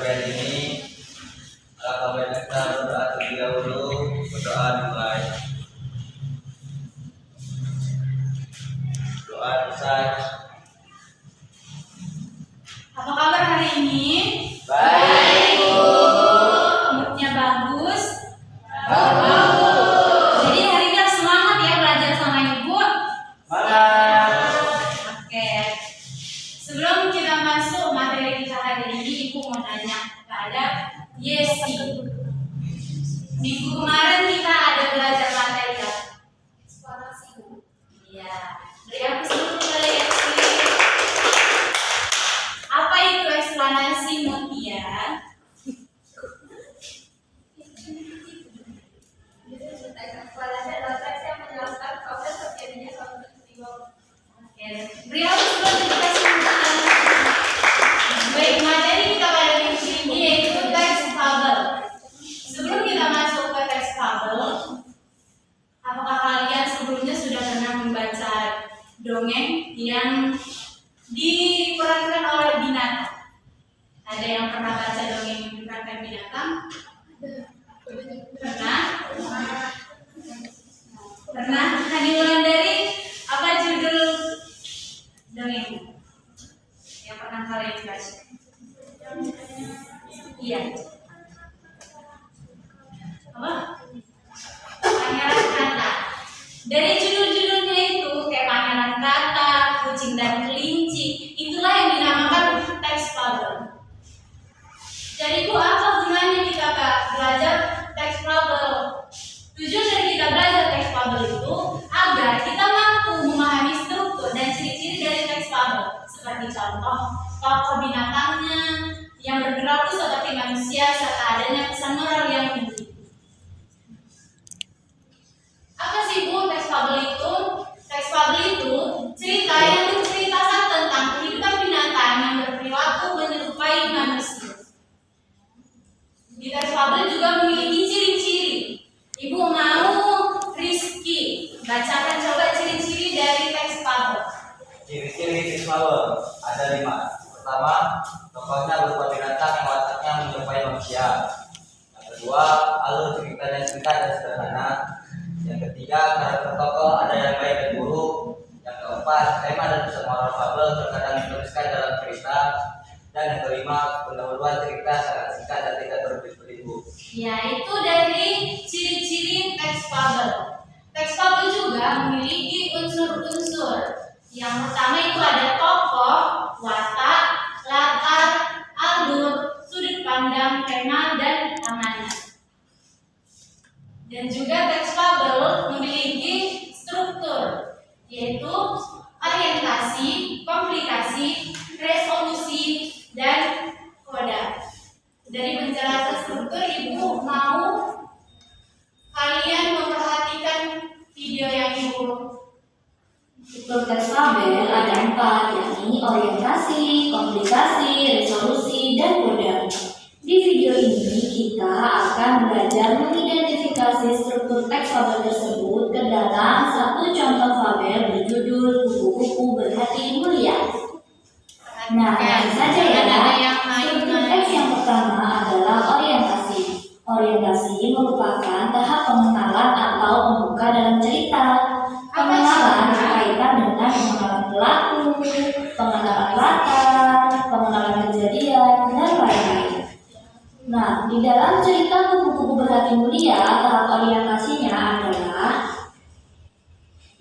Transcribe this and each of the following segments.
kalian ini, alangkah baiknya kita berdoa terlebih dahulu. Berdoa dimulai. Doa besar. Apa kabar hari ini? Baik, Bu. Moodnya bagus? Bagus. Jadi hari ini harus semangat ya belajar sama Ibu. Semangat. Oke. Sebelum kita masuk materi kita hari ini, Ibu mau tanya kepada Yesi. Minggu kemarin kita ada belajar materi apa? Eksplorasi. Iya. Beri aku seluruh kali Yesi. Apa itu eksplanasi Mutia? Eksplorasi adalah teks yang menjelaskan proses terjadinya suatu peristiwa. Oke, beri aku seluruh edukasi Mutia. Baik, materi kita pada minggu ini yaitu teks fabel. Sebelum kita masuk ke teks fabel, apakah kalian sebelumnya sudah pernah membaca dongeng yang diperankan oleh binatang? Ada yang pernah baca dongeng yang diperankan binatang? Pernah? Pernah? Dimulai dari apa judul dongeng yang pernah kalian baca? Iya. Apa? Pangeran Kata. Dari judul-judulnya itu kayak Pangeran Kata, Kucing dan Kelinci, itulah yang dinamakan teks fabel. Jadi Bu, apa gunanya kita belajar teks fabel? Tujuan dari kita belajar teks fabel itu agar kita mampu memahami struktur dan ciri-ciri dari teks fabel, seperti contoh tokoh binatangnya yang berperilaku seperti manusia serta adanya pesan moral yang tinggi. Apa sih Bu teks fabel itu? Teks fabel itu cerita yang menceritakan tentang kehidupan binatang yang berperilaku menyerupai manusia. Di teks fabel juga memiliki ciri-ciri. Ibu mau Rizky bacakan coba ciri-ciri dari teks fabel. Ciri-ciri teks fabel ada 5. Pertama, tokohnya berupa binatang yang wataknya menyerupai manusia. Yang kedua, alur ceritanya singkat dan sederhana. Yang ketiga, karakter tokoh ada yang baik dan buruk. Yang keempat, tema dan pesan moral fabel terkadang dituliskan dalam cerita. Dan yang kelima, pendahuluan cerita sangat singkat dan tidak berbelibet. Ya, itu dari ciri-ciri teks fabel. Teks fabel juga memiliki unsur-unsur. Yang pertama itu ada tokoh, watak, latar, alur, sudut pandang, tema, dan amanat. Dan juga teks fabel memiliki struktur, yaitu orientasi, komplikasi, resolusi, dan koda. Dari penjelasan struktur, Ibu mau kalian memperhatikan video yang Ibu. Struktur teks fabel ada 4, yakni orientasi, komplikasi, resolusi, dan koda. Di video ini kita akan belajar mengidentifikasi struktur teks fabel tersebut ke dalam satu contoh fabel berjudul Kupu-kupu Berhati Mulia. Nah, langsung saja ya. Struktur teks yang pertama adalah orientasi. Orientasi merupakan tahap pengenalan atau pembuka dalam cerita. Pengenalan berkaitan dengan pengenalan pelaku, pengenalan latar, pengenalan kejadian, dan lain-lain. Nah, di dalam cerita Kupu-kupu Berhati Mulia, tahap orientasinya adalah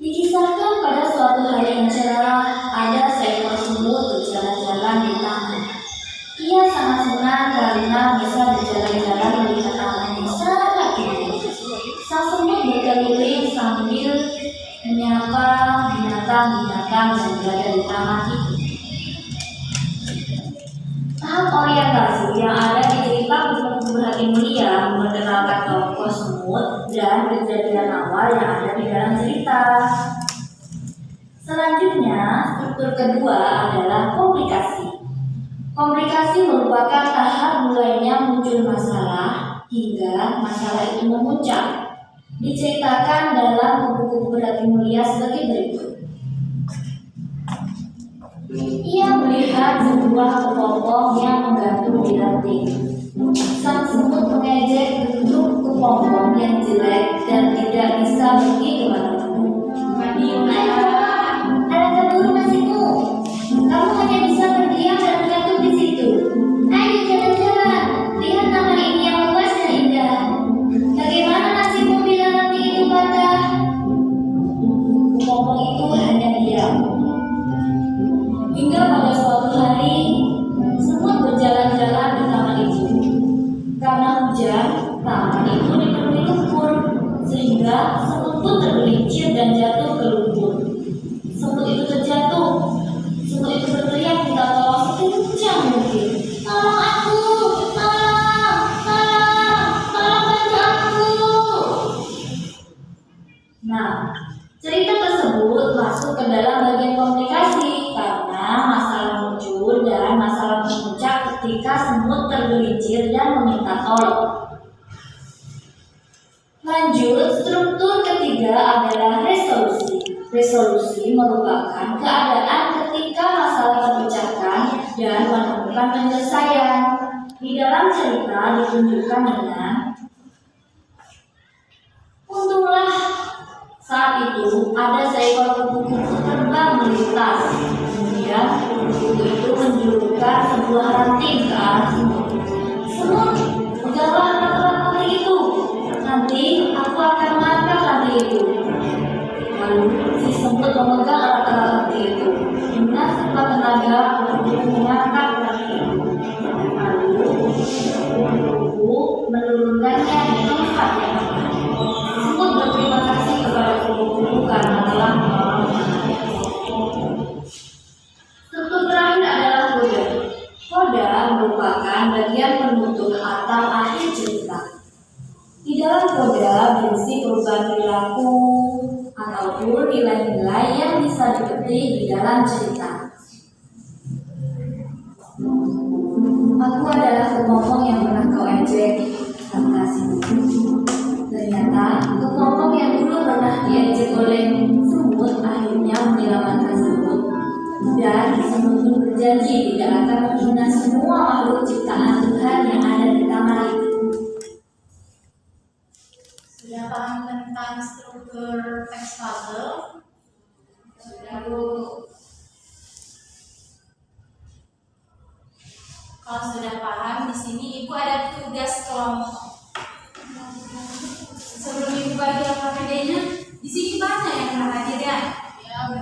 dikisahkan pada suatu hari yang cerah, ada seekor semut berjalan-jalan di taman. Ia sangat senang karena bisa berjalan-jalan melihat taman yang sangat indah. Sang semut berkeliling sambil menyapa binatang-binatang yang berada di taman itu. Tahap orientasi yang ada di cerita Kupu-kupu Berhati Mulia memperkenalkan tokoh semut dan kejadian awal yang ada di dalam cerita. Selanjutnya, struktur kedua adalah komplikasi. Komplikasi merupakan tahap mulainya muncul masalah hingga masalah itu memuncak. Diceritakan dalam Kupu-kupu Berhati Mulia sebagai berikut. Ia melihat sebuah kepompong yang menggantung di ranting. Sang semut mengejek bentuk kepompong yang jelek dan tidak bisa pergi kemana-mana. Ada keburu nasimu. Kamu hanya bisa berdiam dan bergantung di situ. Ayo jalan-jalan. Lihat taman ini yang luas dan indah. Bagaimana nasimu bila ranting itu patah? Kepompong itu hanya diam. Hingga pada suatu hari, semut berjalan-jalan di taman itu. Karena hujan, taman itu dipenuhi lumpur, sehingga semut pun tergelincir dan jatuh ke lumpur. Semut itu terjatuh. Semut itu berteriak minta tolong sekencang mungkin. Tolong aku, tolong, tolong, tolong bantu aku. Nah, cerita tersebut masuk ke dalam bagian komunikasi karena masalah muncul dan masalah memuncak ketika semut tergelincir dan meminta tolong. Lanjut, struktur ketiga adalah resolusi. Resolusi merupakan keadaan ketika masalah terpecahkan dan menemukan penyelesaian. Di dalam cerita ditunjukkan dengan untunglah saat itu ada seekor kupu-kupu terbang melintas. Kemudian kupu-kupu itu menjulurkan sebuah ranting ke arah semut. Semut, peganglah ranting itu. Nanti aku akan mengangkat ranting itu. Lalu si semut memegang erat-erat ranting itu. Dengan sekuat tenaga kupu-kupu mengangkat ranting itu. Lalu kupu-kupu menurunkannya di tempat yang aman. Semut berterima kasih kepada kupu-kupu karena telah menolongnya. Struktur terakhir adalah koda. Koda merupakan bagian penutup atau akhir cerita. Di dalam koda berisi perubahan perilaku ataupun nilai-nilai yang bisa dipetik di dalam cerita. Aku adalah kepompong yang pernah kau ejek. Terima kasih. Ternyata kepompong yang dulu pernah diejek oleh semut akhirnya menyelamatkan semut. Dan semut pun berjanji tidak akan menghina semua makhluk ciptaan Tuhan yang ada di taman itu. Sudah paham tentang struktur teks puzzle? Sudah, Bu. Kalau sudah paham, di sini Ibu ada tugas kelompok. Sebelum Ibu bagi APD-nya, di sini banyak yang pernah hadir ya?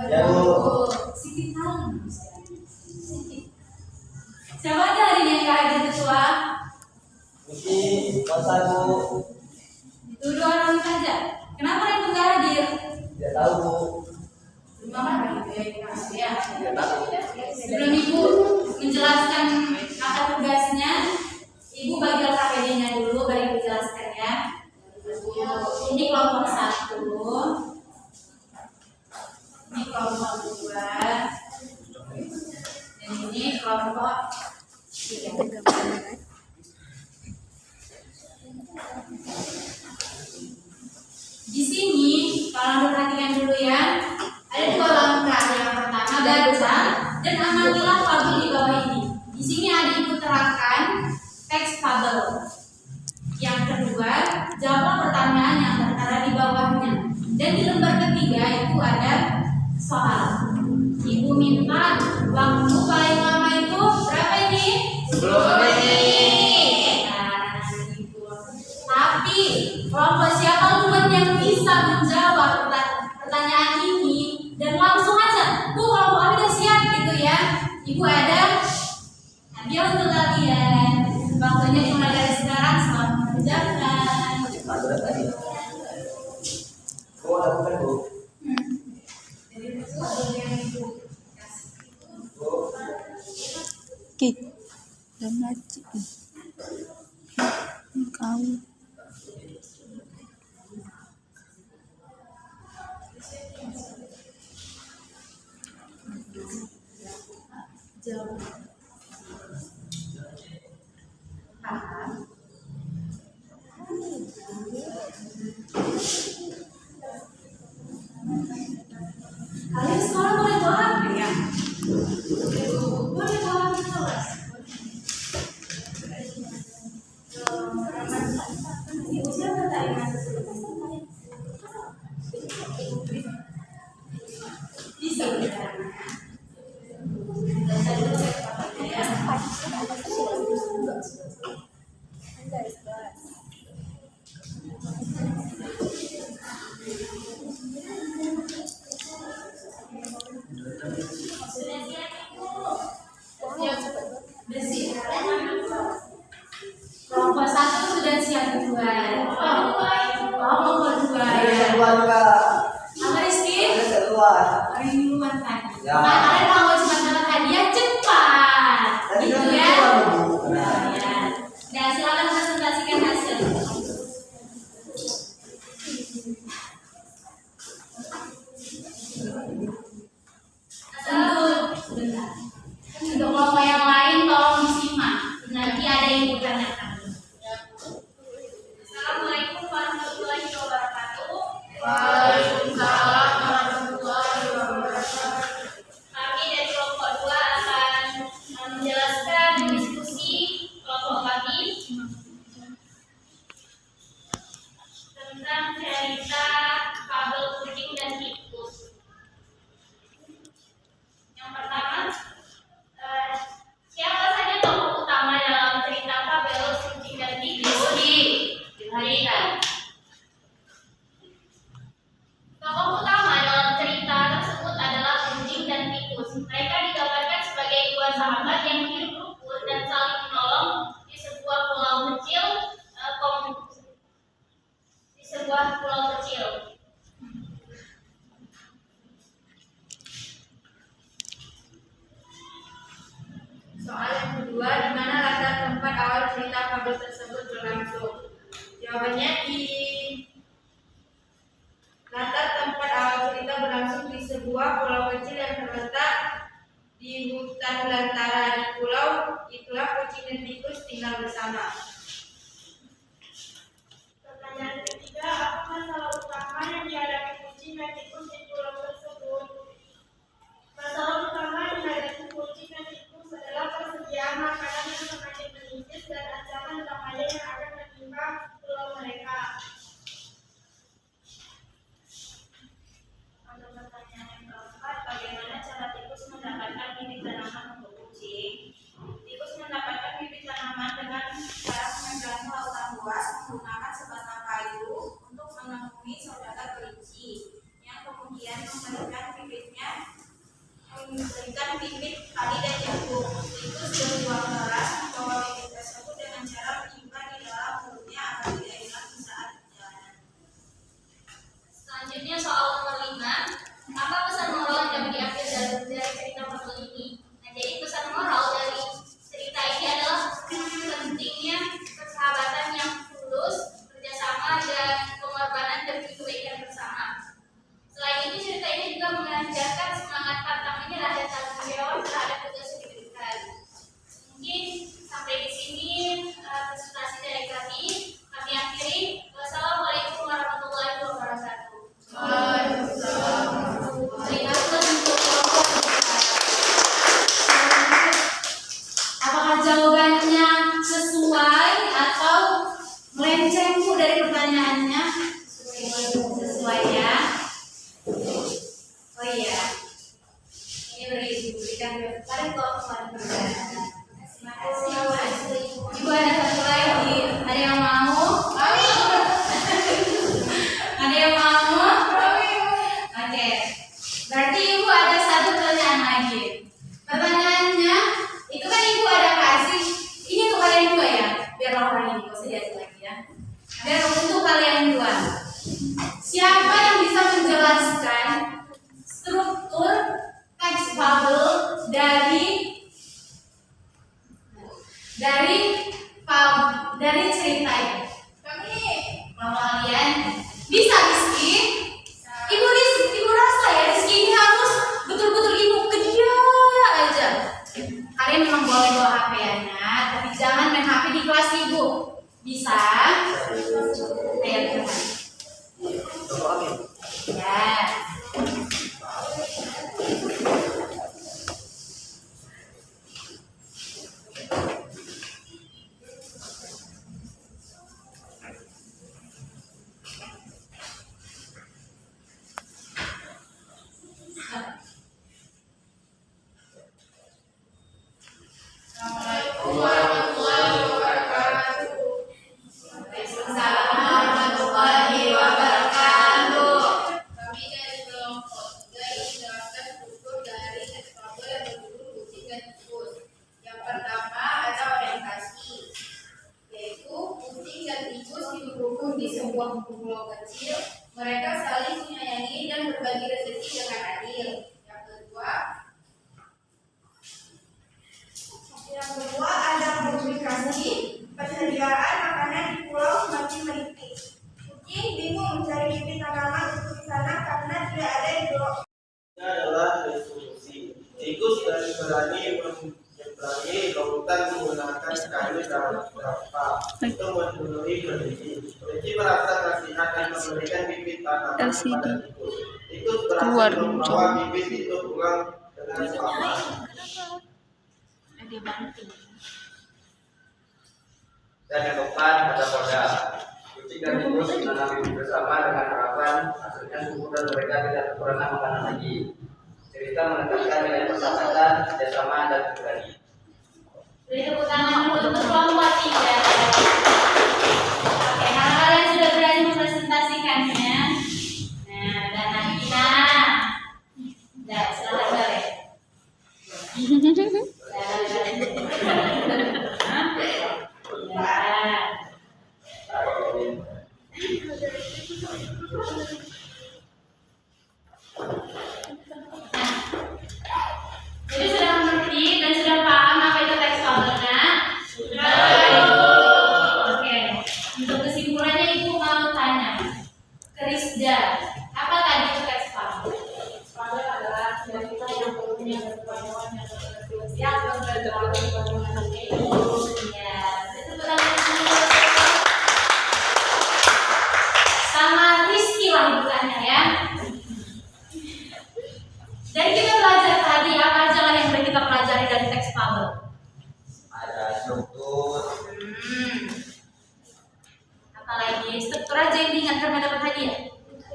Ya, Bu. Sedikit kali. Sedikit. Siapa aja hari ini yang hadir ketua? Mesti pasal Bu. Itu dua orang saja. Kenapa Ibu nggak hadir? Tidak tahu Bu. Mama ya. Tidak tahu. Sebelum Ibu menjelaskan apa tugasnya, Ibu bagi APD-nya dulu, baru Ibu jelaskan ya. Ini kelompok 1, ini kelompok 2, dan ini kelompok 3. Di sini, kalau perhatikan dulu ya, ada 2 langkah. Yang pertama baca dan amatilah tabel di bawah ini. Di sini ada Ibu terangkan teks tabel. Yang kedua, jawab pertanyaan yang tertera di bawahnya. Dan di lembar ketiga itu ada soal. Ibu minta waktu paling lama itu berapa ini? 10 menit. Nah, Ibu. Tapi kelompok siapa duluan yang bisa menjawab pertanyaan ini dan langsung aja, Bu, kelompok kami udah siap gitu ya. Ibu ada hadiah untuk kalian. Waktunya cuma dari sekarang selama mengerjakan. Ada tadi. Oh, ada bukan Bu? Jadi itu ada yang Ibu kasih. Kik dan ngaji kau Jawab. Paham? Kalian sekolah boleh bawa HP ya? Ibu siapa tadi Mas? Bisa bicara. Baca dulu ya. Sudah siap Ibu? Sudah siap. Kelompok 1 sudah siap duluan. Kelompok 2 ya. Kedua juga. Apa Rizky? Kedua. Hari duluan tadi. Ya. Kalian kalau cuma dapat hadiah cepat. Tadi Gitu kan ya. kedua, Bu. Ya. Dan silakan presentasikan hasil. Sebentar. Untuk kelompok yang lain tolong disimak. Nanti ada yang ditanyakan. Assalamualaikum warahmatullahi wabarakatuh. Waalaikumsalam warahmatullahi wabarakatuh. Kami dari kelompok 2 akan menjelaskan diskusi kelompok kami tentang cerita kabel kucing dan tikus. Yang pertama, siapa saja tokoh utama dalam cerita kabel kucing dan tikus? Dihadirkan. Tokoh utama dalam cerita tersebut adalah kucing dan tikus. Mereka digambarkan sebagai dua sahabat yang hidup rukun dan saling menolong di sebuah pulau kecil. Soal yang kedua, di mana latar tempat awal cerita kabel tersebut berlangsung? Jawabannya di latar tempat awal cerita berlangsung di sebuah pulau kecil yang terletak di hutan belantara. Di pulau itulah kucing dan tikus tinggal bersama. Pertanyaan ketiga, apa masalah utama yang dihadapi kucing dan tikus di pulau tersebut? Masalah utama yang dihadapi kucing dan tikus adalah persediaan makanan yang semakin menipis dan ancaman bahaya yang akan menimpa pulau mereka. Untuk pertanyaan yang keempat, bagaimana cara tikus mendapatkan bibit tanaman untuk kucing? Tikus mendapatkan bibit tanaman dengan cara menyeberangi lautan luas menggunakan sebatang kayu untuk menemui saudara kelinci yang kemudian memberikan bibit padi dan jagung. Tikus berjuang keras membawa bibit tersebut dengan cara menyimpan di dalam mulutnya agar tidak hilang di saat perjalanan. Selanjutnya soal nomor 5, apa pesan moral yang dapat diambil dari cerita kabel ini? Nah, jadi pesan moral dari cerita ini adalah pentingnya persahabatan yang tulus, kerjasama dan pengorbanan demi kebaikan bersama. Selain itu, cerita ini juga mengajarkan semangat pantang menyerah dan tanggung jawab terhadap tugas yang diberikan. Mungkin sampai di sini presentasi dari kami. Kami akhiri. Wassalamualaikum warahmatullahi wabarakatuh. Terima kasih untuk apakah jawabannya sesuai atau melenceng Bu dari pertanyaannya? Sesuai ya. Oh iya, ini berikan kemarin kemarin pertanyaan. Terima kasih Mas. Ibu ada satu lagi, ada yang mau? Ada yang mau? Oke, berarti Ibu ada satu pertanyaan lagi. Pertanyaannya, itu kan Ibu ada kasih, ini untuk kalian dua ya, biar orang ini gak usah diajak lagi ya. Biar untuk kalian dua. Siapa yang bisa menjelaskan struktur teks fabel dari cerita ini? Kalau kalian bisa Rizky, ibu rasa ya Rizky ini harus betul-betul ibu kedia aja. Kalian memang boleh bawa HP-nya, tapi jangan main HP di kelas ibu. Bisa? Ayo kita. Ya. di sebuah pulau kecil, mereka saling menyayangi dan berbagi rezeki dengan adil. Yang kedua ada komunikasi. Persediaan makanan di pulau semakin menipis. Kucing bingung mencari bibit tanaman untuk di sana karena tidak ada yang dorong. Ini adalah resolusi. Tikus dan berani lautan menggunakan kayu dan berapa untuk memenuhi kelinci. Kelinci merasa kasihan dan memberikan bibit tanaman kepada tikus. Tikus berhasil membawa bibit itu pulang dengan selamat. Dan yang keempat ada koda. Kucing dan tikus menanam bibit bersama dengan harapan hasilnya subur dan mereka tidak kekurangan makanan lagi. Cerita menekankan nilai persahabatan, kerjasama dan berani. Beri tepuk tangan dulu untuk kelompok 3. Oke, kalau kalian sudah berani mempresentasikannya, nah, dan Nagina, dan silakan balik. Jadi sudah mengerti dan sudah paham apa itu teks fabelnya? Oke. Untuk kesimpulannya ibu mau tanya ke Rizda, apa tadi itu teks fabel? Teks fabel adalah cerita yang punya berkepanjangan yang berkepanjangan dan berkepanjangan ya. Itu betul. Sama Rizky lah bukannya ya. Dan kita belajar tadi apa aja lah yang kita pelajari dari teks fabel? Ada struktur, Apalagi struktur aja yang diingat karena dapat hadiah.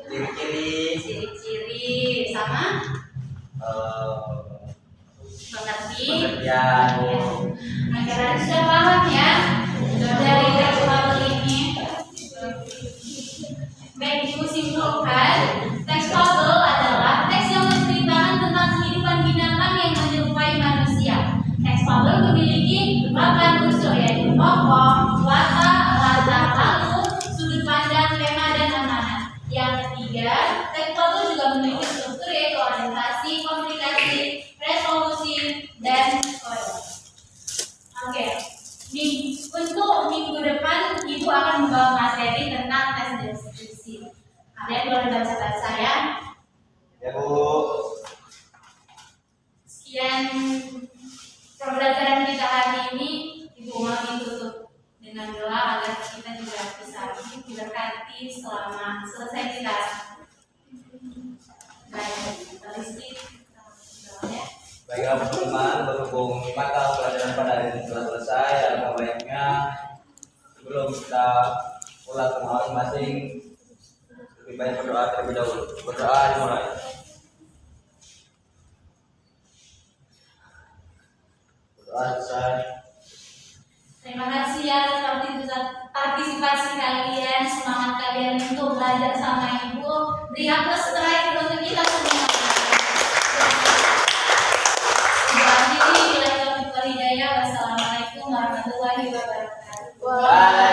ciri-ciri, Ciri-ciri sama mengerti. pengertian. Agar sudah paham ya dari teks fabel ini. Baik, ibu simpulkan, teks fabel adalah teks yang menceritakan tentang kehidupan binatang yang menyerupai manusia. Teks fabel memiliki 8 unsur yaitu tokoh, watak, latar, lalu, sudut pandang, tema, dan amanat. Yang ketiga, teks fabel juga memiliki struktur yaitu orientasi, komunikasi, resolusi, dan kode. Oke, untuk minggu depan ibu akan membawa materi tentang tes deskripsi. Kalian boleh baca-baca ya. Ya Bu. Sekian pembelajaran kita hari ini. Ibu mau ditutup dengan doa agar kita juga bisa diberkati selama selesai kita. Baik, Rizky, ya. Baiklah teman-teman, berhubung mata pelajaran pada hari ini telah selesai, ada baiknya sebelum kita pulang ke masing-masing lebih baik berdoa terlebih dahulu. Berdoa dimulai. Berdoa selesai. Terima kasih ya atas partisipasi kalian, semangat kalian untuk belajar sama ibu. Beri aplaus terakhir untuk kita semua. Wassalamualaikum warahmatullahi wabarakatuh.